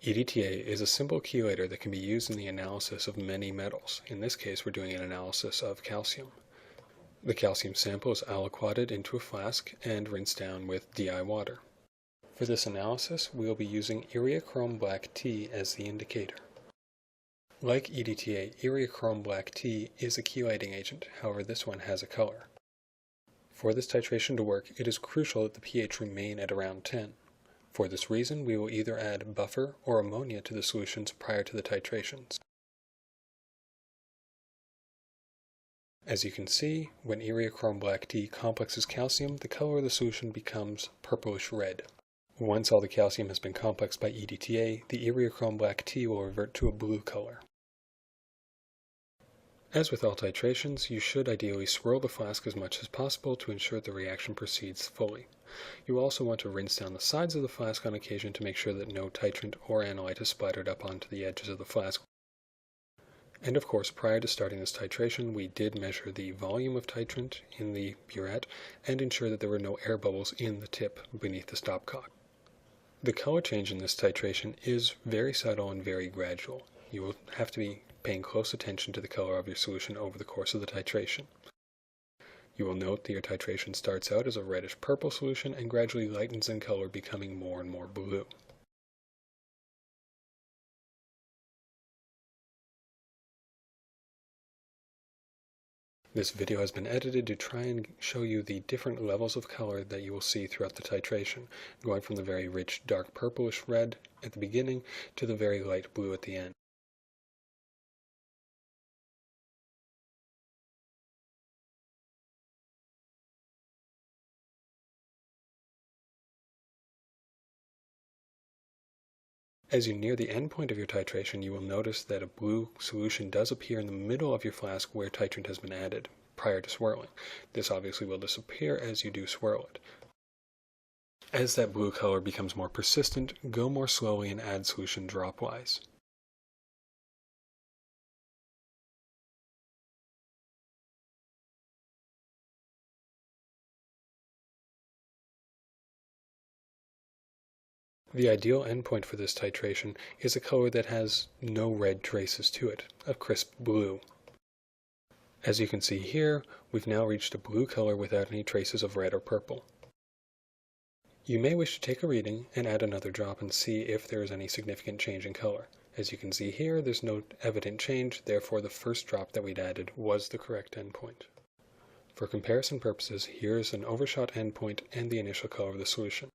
EDTA is a simple chelator that can be used in the analysis of many metals. In this case, we're doing an analysis of calcium. The calcium sample is aliquoted into a flask and rinsed down with DI water. For this analysis, we will be using iriochrome black tea as the indicator. Like EDTA, iriochrome black tea is a chelating agent, however this one has a color. For this titration to work, it is crucial that the pH remain at around 10. For this reason, we will either add buffer or ammonia to the solutions prior to the titrations. As you can see, when iriochrome black tea complexes calcium, the color of the solution becomes purplish red. Once all the calcium has been complexed by EDTA, the iriochrome black tea will revert to a blue color. As with all titrations, you should ideally swirl the flask as much as possible to ensure the reaction proceeds fully. You will also want to rinse down the sides of the flask on occasion to make sure that no titrant or analyte is splattered up onto the edges of the flask. And of course, prior to starting this titration, we did measure the volume of titrant in the burette and ensure that there were no air bubbles in the tip beneath the stopcock. The color change in this titration is very subtle and very gradual. You will have to be paying close attention to the color of your solution over the course of the titration. You will note that your titration starts out as a reddish-purple solution and gradually lightens in color, becoming more and more blue. This video has been edited to try and show you the different levels of color that you will see throughout the titration, going from the very rich dark purplish red at the beginning to the very light blue at the end. As you near the end point of your titration, you will notice that a blue solution does appear in the middle of your flask where titrant has been added prior to swirling. This obviously will disappear as you do swirl it. As that blue color becomes more persistent, go more slowly and add solution dropwise. The ideal endpoint for this titration is a color that has no red traces to it, a crisp blue. As you can see here, we've now reached a blue color without any traces of red or purple. You may wish to take a reading and add another drop and see if there is any significant change in color. As you can see here, there's no evident change, therefore the first drop that we'd added was the correct endpoint. For comparison purposes, here's an overshot endpoint and the initial color of the solution.